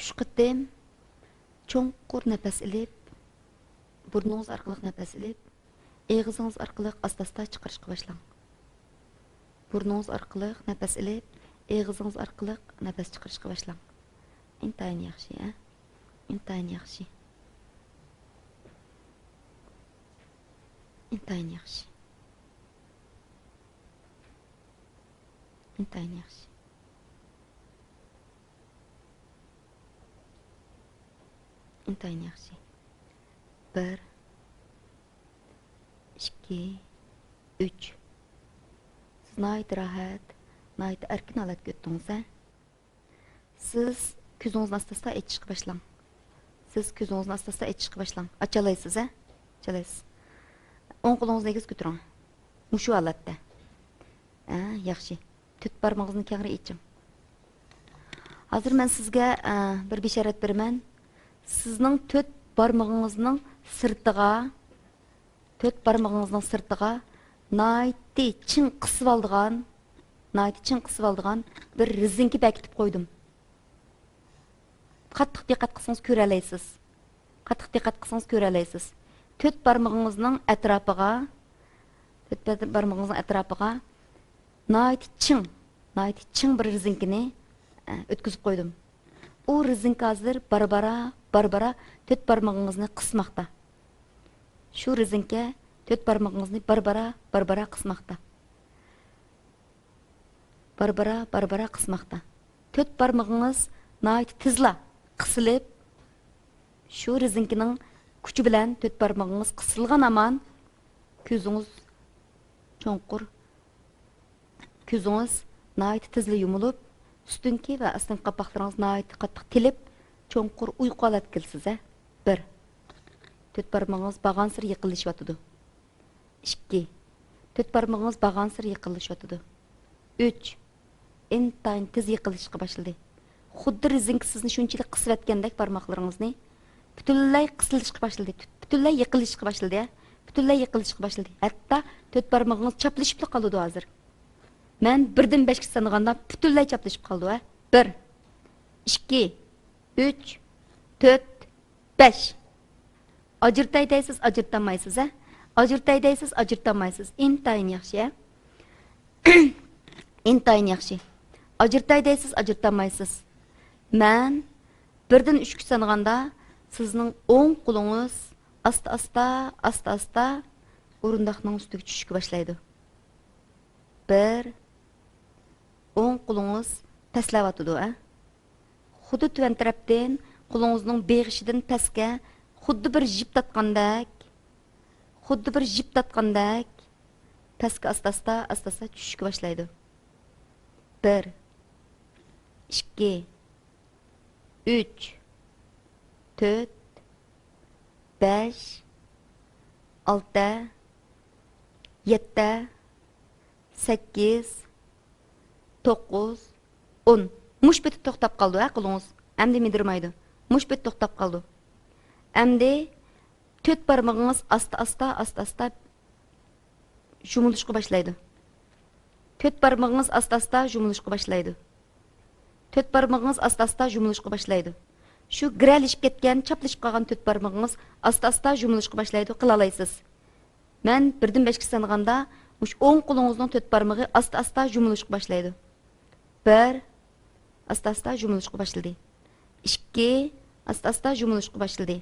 3 qitim cho'nqur nafas ilib, burningiz orqali nafas ilib, og'zingiz orqali asta-asta chiqarishga boshlang. Burningiz orqali nafas ilib, og'zingiz orqali nafas chiqarishga boshlang. Intayin yaxshi, ha? Intayin yaxshi. Intayin yaxshi. Intayin yaxshi. Intayin yaxshi. 1 2 3 Siz nayt rahat, nayt erkin alat göttünüz, ha? Siz ko'zingizni asta-asta ochishga boshlang. Siz ko'zingizni asta-asta ochishga boshlang. Ochalaysiz, ha? Ochalaysiz. O'ng qo'lingizni egіз ko'taring. Mushu holatda. Ha, yaxshi. To'rt barmog'ingizni kengri oching. Hozir men sizga bir bisharat beraman. Sizning to'rt barmog'ingizning sirtiga nayti ching qisib oldigan bir rezinka bekitib qo'ydim. Qattiq diqqat qilsangiz ko'ra olasiz. To'rt barmog'ingizning atrofiga nayti ching bir rezinkani o'tkazib qo'ydim. U rezinka hozir barbara to'rt barmog'ingizni qismoqda. Shu rezinka to'rt barmog'ingizni barbara qismoqda. Barbara qismoqda. To'rt barmog'ingiz nayti tizla qisilib, shu rezinkaning kuchi bilan to'rt barmog'ingiz qisilgan aman ko'zingiz cho'nqur, ko'zingiz nayti tizla yumilib, üstünki va astınki qapoqlaringiz nayti qattiq tilib, cho'nqur uyqu holatga kelsiz, ha? 1 To'rt barmog'ingiz bag'ansir yiqilishyotidi. 2 To'rt barmog'ingiz bag'ansir yiqilishyotidi. 3 Intayin tez yiqilishga boshladi. Xuddi rezinka sizni shunchalik qisib etgandek barmoqlaringizni butunlay qisilishga boshladi. Butunlay yiqilishga boshladi, ha? Butunlay yiqilishga boshladi. Hatto to'rt barmog'ingiz chaplashib qoldi hozir. Men 1dan 5ga sanaganda butunlay chaplashib qoldi, ha? 1 2 3 4 5 Ajırtay deysiz, ajırtamaysiz, ha? Ajırtay deysiz, ajırtamaysiz. Intayin yaxshi, ha? Intayin yaxshi. Ajırtay deysiz, ajırtamaysiz. Men 1dan 3ga sanaganda sizning o'ng qo'lingiz asta-asta o'rindiqning ustiga tushishga boshlaydi. 1 o'ng qo'lingiz taslayotidi, ha? Xuddi tuvan tarafdan qo'lingizning beg'ishidan pastga xuddi bir jip tatqandek pastga asta-asta tushishga boshlaydi. 1 2 3 4 5 6 7 8 9 10 Mush betib to'xtab qoldi, ha, qo'lingiz. Endi midirmaydi. Mush bet to'xtab qoldi. Endi to'rt barmog'ingiz asta-asta yumilishga boshlaydi. To'rt barmog'ingiz asta-asta yumilishga boshlaydi. To'rt barmog'ingiz asta-asta yumilishga boshlaydi. Shu giralishib ketgan, chaplashib qolgan to'rt barmog'ingiz asta-asta yumilishga boshlaydi, qila olasiz. Men 1dan 5ga sanaganda, mush o'ng qo'lingizning to'rt barmog'i asta-asta yumilishga boshlaydi. 1 asta-asta yumilishga boshladi. 2 asta-asta yumilishga boshladi.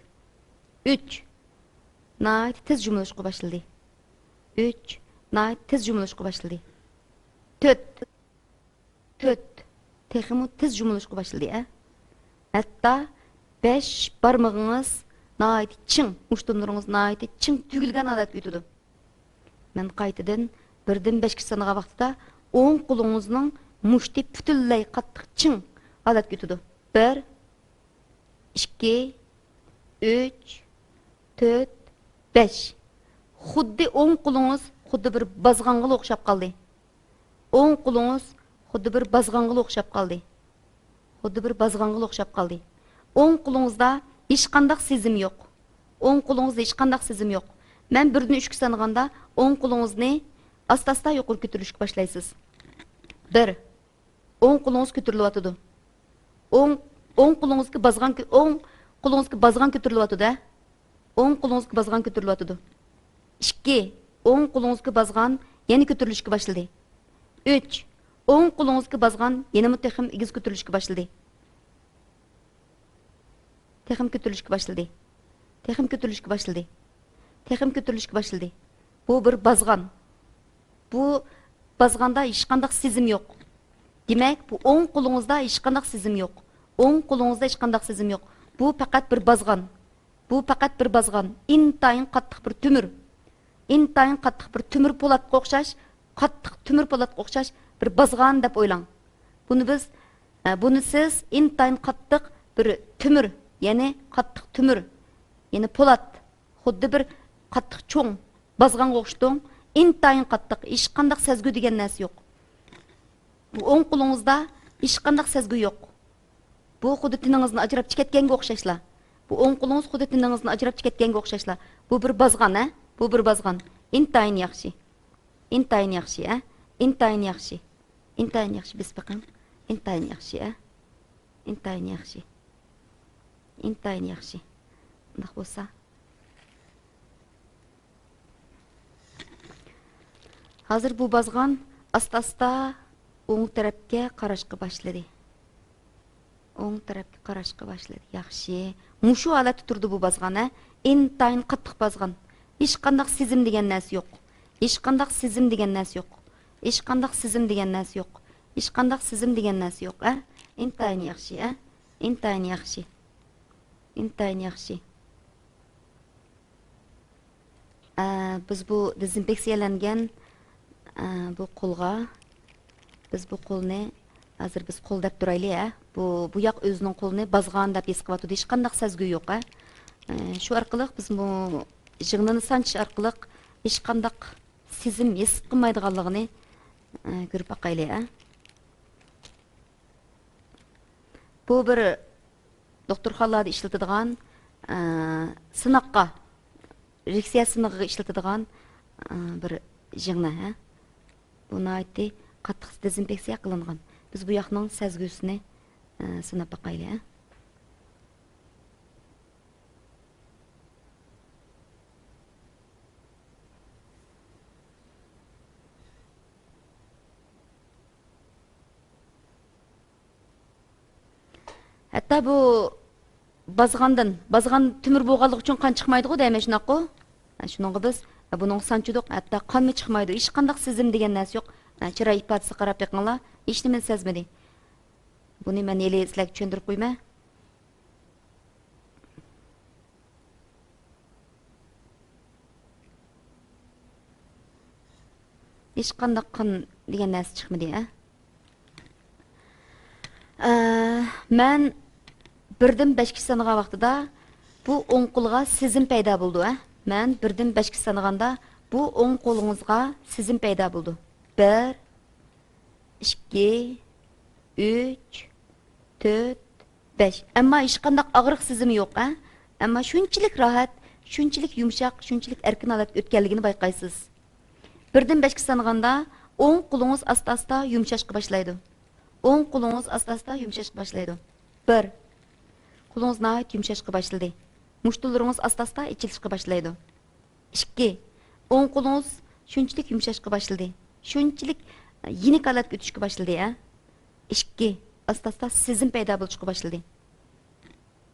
3 nayt tez yumilishga boshladi. 3 nayt tez yumilishga boshladi. 4 texmo tez yumilishga boshladi, ha? Hatta 5 barmog'ingiz nayt ching, mushtumlaringiz nayt ching tugilgan holatga o'tadi. Men qaytadan 1dan 5ga sanagan vaqtida o'ng qo'lingizning mushti butunlay qattiq ching holatga o'tadi. 1 2 3 4 5 Xuddi o'ng qo'lingiz xuddi bir bazg'anga o'xshab qoldi. O'ng qo'lingiz xuddi bir bazg'anga o'xshab qoldi. O'ng qo'lingizda hech qanday sezim yo'q. Men 1dan 3ga sanaganda o'ng qo'lingizni asta-asta yuqori ko'tarishga boshlaysiz. 1 o'ng qo'lingiz ko'tarilyotidi. O'ng o'ng qo'lingizga bozg'an ko'tarilyotdi. O'ng qo'lingizga bozg'an ko'tarilyotdi. 2. O'ng qo'lingizga bozg'an yana ko'tarilishga boshladi. 3. O'ng qo'lingizga bozg'an yana texim egiz ko'tarilishga boshladi. Texim ko'tarilishga boshladi. Texim ko'tarilishga boshladi. Texim ko'tarilishga boshladi. Bu bir bozg'an. Bu bozg'anda hech qanday sezim yo'q. Demak, bu o'ng qo'lingizda hech qanday sezim yo'q. O'ng qo'lingizda hech qanday sezim yo'q. Bu faqat bir bozg'an. Bu faqat bir bozg'an. Intayin qattiq bir tumur. Intayin qattiq bir tumur po'latga o'xshash, qattiq tumur po'latga o'xshash bir bozg'an deb o'ylang. Buni siz intayin qattiq bir tumur, ya'ni qattiq tumur, ya'ni po'lat, xuddi bir qattiq cho'ng bozg'anga o'xshating. Intayin qattiq, hech qanday sezgu degan narsa yo'q. Bu o'ng qo'lingizda hech qanday sezgu yo'q. Bu xuddi tiningizni ajrab ketganga o'xshashlar. Bu o'ng qo'lingiz xuddi tiningizni ajrab ketganga o'xshashlar. Bu bir bozg'an, a? Bu bir bozg'an. Intayin yaxshi. Intayin yaxshi, a? Intayin yaxshi. Intayin yaxshi bisbaqim. Intayin yaxshi, a? Intayin yaxshi. Intayin yaxshi. Undaq bo'lsa. Hozir bu bozg'an asta-asta o'ng tarafga qarashga boshladi. O'ng tarafga qarashga boshladi. Yaxshi. Mushu holatda turdi bu bozg'an, a? Intayin qattiq bozg'an. Hech qanday sezim degan narsa yo'q. Hech qanday sezim degan narsa yo'q. Hech qanday sezim degan narsa yo'q. Hech qanday sezim degan narsa yo'q, a? Intayin yaxshi, a? Intayin yaxshi. Intayin yaxshi. Biz bu dezinfeksiyalangan bu qo'lga biz bu qo'lni hozir biz qo'l deb turaylik, a? Bu yoq o'zining qo'lni bozg'an deb his qilyapti. Hech qanday sezgu yo'q, a? Shu orqali biz bu jig'nini sanchish orqali hech qanday sezim his qilmaydiganligini ko'rib boqaylik, a? Bu bir doktorxonalarda ishlatiladigan sinoqqa, reaksiya sinoqiga ishlatiladigan bir jig'na, ha? Buni aytdi, qattiq dezinfeksiya qilingan. Biz bu yoqning sezgusini sinab boqaylik, ha? Hatta bu bozg'an tumur bo'lganligi uchun qon chiqmaydi-ku, deyman shunaqa. Shuningga biz buning sanchidiq, hatto qonmi chiqmaydi. Hech qanday sezim degan narsa yo'q. Chiroy ifodasiga qarab beqinglar, hech nima sezmadi. Buni men eli sizlarga tushuntirib qo'yma. Hech qanday qon degan narsa chiqmadi, a? Men birdan 5 sanagan vaqtida bu o'ng qo'lga sezim paydo bo'ldi, a? Men birdan 5 sanaganda bu o'ng qo'lingizga sezim paydo bo'ldi. 1 2 3 4 5. Ammo hech qanday og'riq sezimi yo'q, a? Ammo shunchalik rohat, shunchalik yumshoq, shunchalik erkin holatga o'tganligini bayqaysiz. Birdan 5 sanaganda o'ng qo'lingiz asta-asta yumshashga boshlaydi. O'ng qo'lingiz asta-asta yumshashga boshlaydi. 1. Qo'lingiz nəhayət yumshashga boshladi. Mushtullaringiz asta-asta ichilishga boshlaydi. 2. O'ng qo'lingiz shunchalik yumshashga boshladi. Shunchalik yenik holatga o'tishga boshladi, a? 2. Asta-asta sezim paydo bo'lishga boshladi.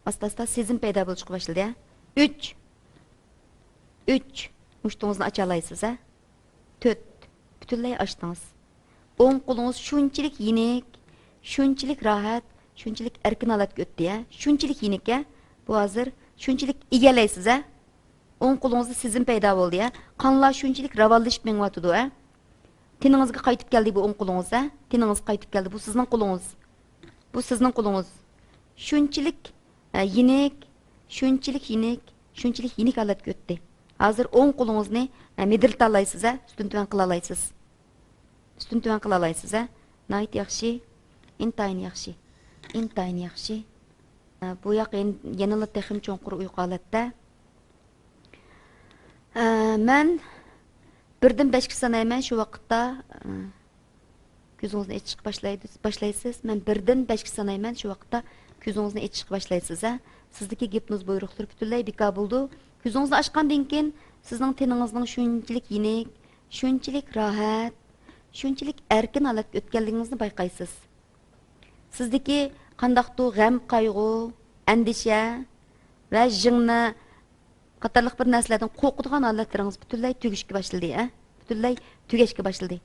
Asta-asta sezim paydo bo'lishga boshladi, a? 3. Mushtungizni ocha olaysiz, a? 4. Butunlay ochdingiz. O'ng qo'lingiz shunchalik yenik, shunchalik rohat, shunchalik erkin holatga o'tdi, a? Shunchalik yenik, a? Bu hozir shunchalik egalaysiz, a? O'ng qo'lingizda sezim paydo bo'ldi, a? Qonlar shunchalik ravonlashib mengyotdi, a? Teningizga qaytib keldi bu o'ng qo'lingiz, a? Teningiz qaytib keldi. Bu sizning qo'lingiz. Bu sizning qo'lingiz. Shunchalik yenik, shunchalik yenik holatga o'tdi. Hozir o'ng qo'lingizni medrilta olaysiz, a? Ustun tuvan qila olasiz. Ustun tuvan qila olasiz, a? Nayt yaxshi, intayin yaxshi. Intayin yaxshi. Bu yoq yanada texim cho'nqur uyqu holatda. Men birdan 5 sanayman shu vaqtda ko'zingizni ochishga boshlaysiz. Men 1dan 5 ga sanayman. Shu vaqtda ko'zingizni ochishga boshlaysiz, ha. Sizdagi gipnoz buyruqlari butunlay bekor bo'ldi. Ko'zingizni ochgandan keyin sizning teningizning shunchalik yenik, shunchalik rohat, shunchalik erkin holatga o'tganligingizni bayqaysiz. Sizdagi qandaqdir g'am, qayg'u, andisha va jingni qatorliq bir narsalardan qo'rqadigan holatlaringiz butunlay tugishga boshladi, ha? Butunlay tugashga boshladi.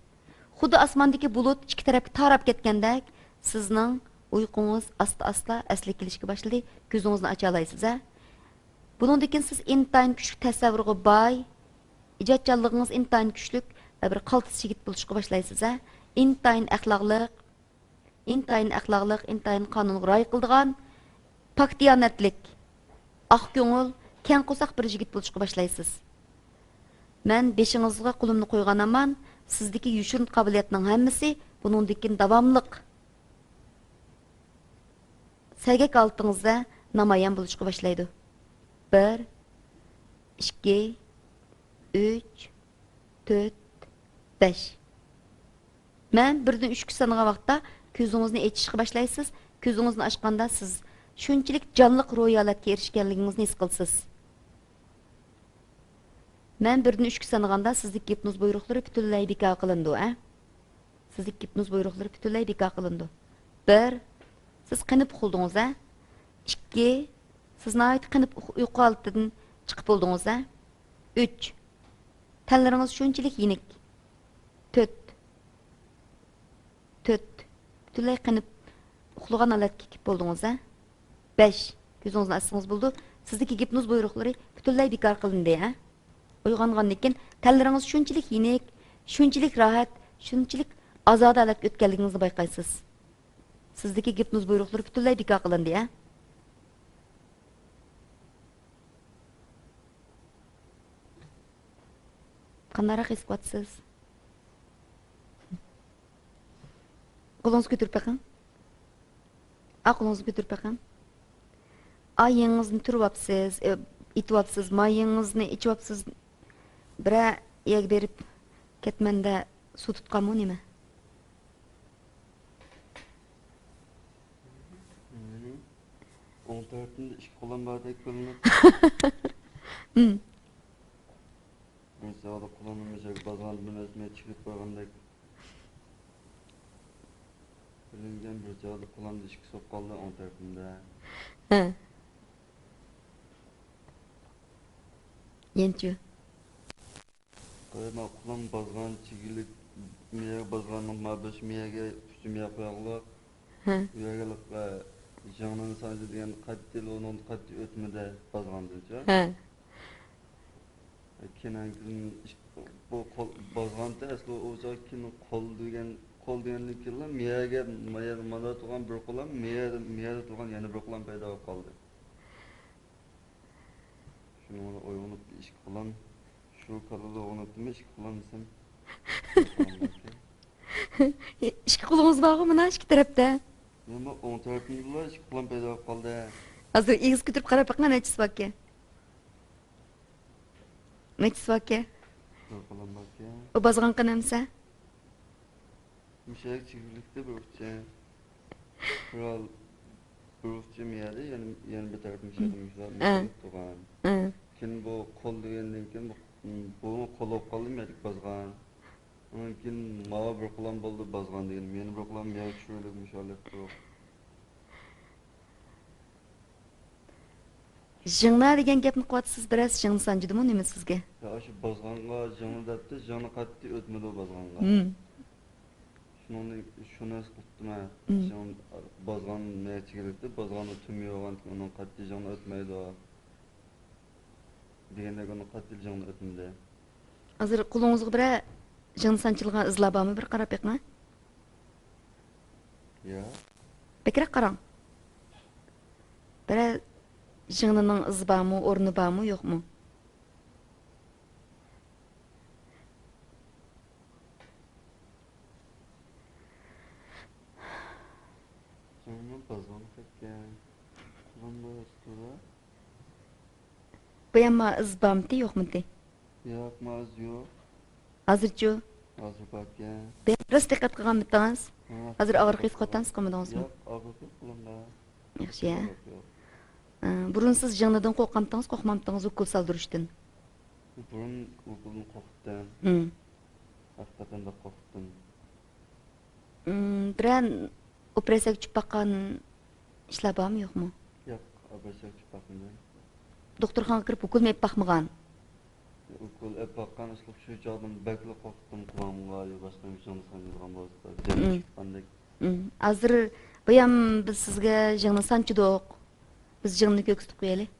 Xuddi osmondagi bulut ikki tarafga tarab ketgandek, sizning uyqungiz asta-asta asli kelishga boshladi. Ko'zingizni ocha olasiz, ha? Bundan keyin siz intayin kuchli tasavvurga boy, ijodkorligingiz intayin kuchli va bir qaltis yigit bo'lishga boshlaysiz, ha? Intayin axloqliq, intayin qonunga rioya qiladigan, pak diyonatlik, oq ko'ngil, keng qo'saq bir yigit bo'lishga boshlaysiz. Men beshingizga qo'limni qo'ygan aman, sizdagi yushurin qobiliyatning hammasi bundan keyin davomliq sergak oltingizda namoyon bo'lishga boshlaydi. 1 2 3 4 5. Men 1dan 3 ga sanagan vaqtda ko'zingizni ochishga boshlaysiz. Ko'zingizni ochganda siz shunchalik jonliq ro'yolatga erishganligingizni his qilasiz. Men 1dan 3 ga sanaganda sizdagi gipnoz buyruqlari butunlay bekor qilindi, ha? Sizdagi gipnoz buyruqlari butunlay bekor qilindi. 1 siz qinib uxladingiz, ha? 2 siz nəhayət qınıb uyqu altından çıxıb oldunuz, ha? 3 tənləriniz şunçilik yenik. 4 bütünlay qınıb uxlagan holatga kelib oldunuz, ha? 5 ko'zingizni açsangiz bo'ldi. Sizdagi gipnoz buyruqlari butunlay bekor qilindi, ha? Uyg'ongandan keyin tənləriniz şunçilik yenik, şunçilik rahat, şunçilik ozoda holatga o'tganligingizni bayqaysiz. Sizdagi gipnoz buyruqlari butunlay bekor qilindi, ha? Qandarak his qilyapsiz? Qo'lingizni ko'tarib baqing. Qo'lingizni ko'tarib baqing. Ayingizni turyapsiz, ityapsiz, mayingizni ichyapsiz. Bira yeg berib ketmanda suv tutqanmi nima? O'ng tarafimda ish qo'lim bordek ko'rinib. Mesela kullanılmayacak bazılarını bilmesine çıkıp koyğandek. Bilingen bir cevabı kullandı işki soqqaldı on tarafında. Yençü. Kayma kullan bazılan çigilik miyege bazılanın mabeş miyege üstü miyege koyağlık. Üyegelik canının sadece diyen kattil onun kattil ötmede bazılandırca. Kenan bu bazganda asli o'zi keyin qo'l deganliklar miyaga mana turgan bir qo'lam miyada turgan yana bir qo'lam paydo bo'lib qoldi. Shuni o'ylanib ish qilan shu kalada o'ynatdim ish qilansam. Ikki qo'lingiz bormi mana ikki tarafda? Nima o'ng tarafimda ish qo'lam paydo bo'lib qoldi. Hozir egiz ko'tarib qarab baqman aytisiz aka. Aytisiz aka. Qo'lam aka. O bazgan qanamsa? Müşarik çiftlikte bölükçe. Kural bölükçe miyadi yani bir tarafı müşarik tuğan. Kin bu kol degenden kin bu kol olup kaldım yadik bazgan. Onun kin mağa bir kulan buldu bazgan degen. Meni bir kulan miyadi şöyle müşarik tuğan. Jingna degan gapni qilyapsiz, biroz jing sanjidimi nima sizga? Ya shu bazganga jingni debdi, jingni qattiq o'tmadi bazganga. Şunu sıkıntım ha. Şun bazgan ne çıkırdı? Bazganı tümüyor olan onun qattiq jingni o'tmaydi o. Degende onun qattiq jingni o'tmadi. Hozir qo'lingizga bir jing sanchilgan izlar bormi? Bir qarab beqing. Ya. Bekrak qarang. Bir jingning izi bormi, o'rni bormi, yo'qmi? Jingni bazgan ketgan. Bunda üstüde. Bu yamma iz bormi, yo'qmi? Yo'q, maz yo'q. Hozirchi Hazır bakya. Biraz dikkat qilgan bittiniz. Hazır ağırlık his qatans qilmadingizmi? Yok, ağırlık qılımda. Yaxshi ya. Burun siz jingnidan qo'rqamdingiz, qo'rqmamdingiz ukol saldırışdan. Burun ukulun qo'rqdim. Hakikaten de qo'rqdim. Biran operatsiyaga tushib baqqan ishlar bormi, yo'qmi? Yok, abasyak çıpakında. Doktorxonaga kirib ukol mep baxmagan. Ukul bakkan ıslık şu çaldım, bekle qo'rqdim kulağımga, başka bir şey sanırım bolsa. Canım çıkkandak. Hazır bayam biz sizga jingni sanchidoq. Biz jingni ko'ksitib qo'yaylik.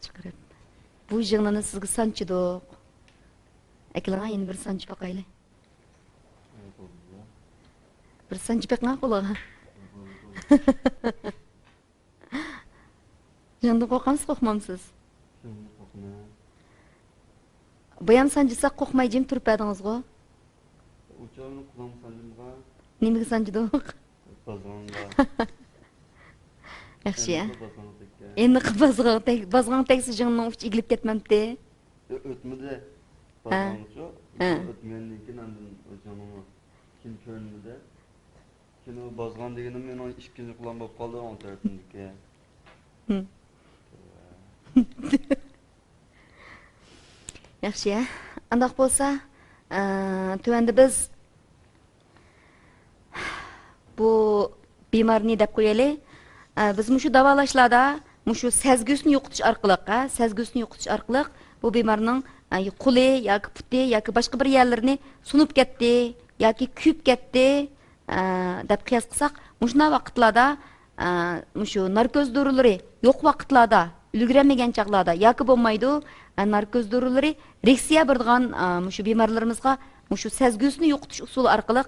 Chiqarib. Bu jingnini sizga sanchidoq. Akilanga endi bir sanchib boqaylik. Bir sanchib boqma qo'liga. Jingni qo'rqamsiz, qo'rqmamsiz? Şimdi qo'rqma. Bayam sanchisak qo'rqmay jim turib berdingizg'o. Uçağını kulağım sanırımga, Nimaga sanchidoq? bazığında. Yaxshi ya. Bazığındakke. Endi bazg'an tegsi jingning uchi egilib ketmamdi. Ötmedi. Bazığınca. Ötmeyenlikin andın canımı. Kim köründe. Şimdi o bazğan degenim men onun ikinci kulağım bap kaldı onun tarafındaki. Yaxshi ya. Undaq bo'lsa, tuvanda biz bu bemorni deb qo'yaylik. Biz mushu davolashlarda mushu sezgusini yo'qotish orqali, bu bemorning qo'li yoki puti yoki boshqa bir yerlarini sunib ketdi yoki kuyib ketdi deb qiyos qilsak, mushunday vaqtlarda mushu narkoz dorilari yo'q vaqtlarda, ulguramagan chaqlarda yoki bo'lmaydi, narkoz dorilari reaksiya beradigan mushu bemorlarimizga mushu sezgusini yo'qotish usuli orqali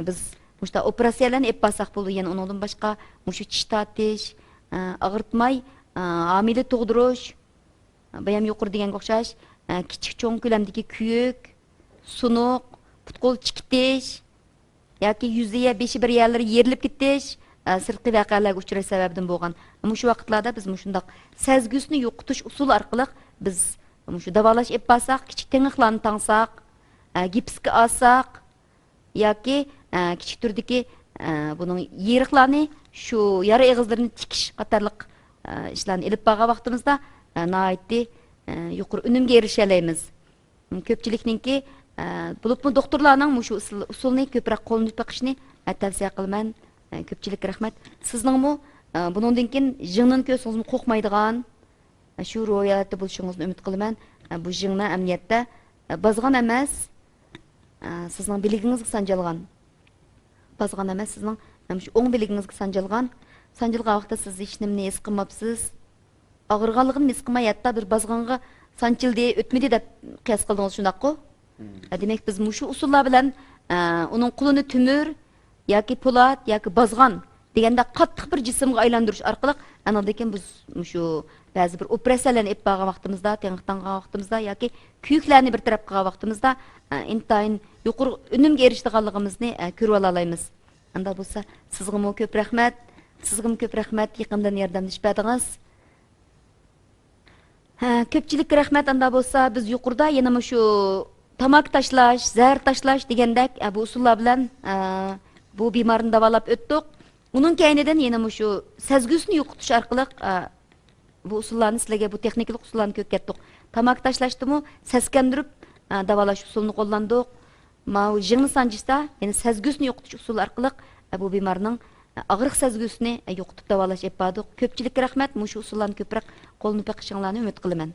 biz mushta operatsiyalarni olib borsak bo'ladi. Yana undan boshqa mushu tish tortish, og'ritmay homila tug'dirish, bayam yuqori deganga o'xshash, kichik cho'ng ko'lamdagi kuyuk, sunuq, putqo'l chikitish yoki yuziga beshi bir yerlari yerilib ketish sirtqi voqealarga uchrash sababidan bo'lgan. Mushu vaqtlarda biz mushundaq sezgusini yo'qotish usuli orqali biz mushu davolash olib borsak, kichik teng'iqlarni tangsak, gipsga olsak yoki kichik turdagi buning yeriqlarni shu yara eg'izlarini tikish qatorliq ishlarni olib borgan vaqtimizda nihoyatda yuqori unumga erisha olamiz. Ko'pchilikninki bo'libmi doktorlarning mushu usulni ko'proq qo'llanib boqishni tavsiya qilaman. Ko'pchilik rahmat. Sizningmi buningdan keyin jingni ko'rsingizmi qo'rqmaydigan shu ro'yatda bo'lishingizni umid qilaman. Bu jingni amniyatda bozg'an emas, sizning biligingizga sanjalgan. Bozg'an emas, sizning shu o'ng biligingizga sanjalgan. Sanjalgan vaqtda siz hech nimani his qilmabsiz. Og'irganligini his qilmay, hatto bir bozg'onga sanchildi, o'tmadi deb qiyos qildingiz, shundaqmi? Demak, biz mushu usullar bilan uning qo'lini tumur yoki po'lat yoki bozg'on deganda qattiq bir jismga aylantirish orqali anadagi biz mushu ba'zi bir operatsiyalarni olib borgan vaqtimizda, tengqtangan vaqtimizda yoki kuyuklarni bir taraf qilgan vaqtimizda intayin yuqori unumga erishganligimizni ko'rib olaymiz. Unda bo'lsa, sizga ko'p rahmat. Sizga ko'p rahmat, yaqindan yordamlashib berdingiz. Ko'pchilik rahmat. Unda bo'lsa, biz yuqorida yana shu tamak tashlash, zahar tashlash degandek bu usullar bilan bu bemorni davolab o'tdik. Uning keyinidan yana shu sezgusini yo'qotish orqali bu usullarni sizlarga bu texnik usullarni ko'rsatdik. Tamak tashlashdimi, seskandirib davolash usulini qo'llandik. Ma jingni sanchishda yana sezgusini yo'qotish usuli orqali bu bemorning og'riq sezgusini yo'qotib davolash olib bordik. Ko'pchilik rahmat. Mushu usullarni ko'proq qo'llanib boqishinglarni umid qilaman.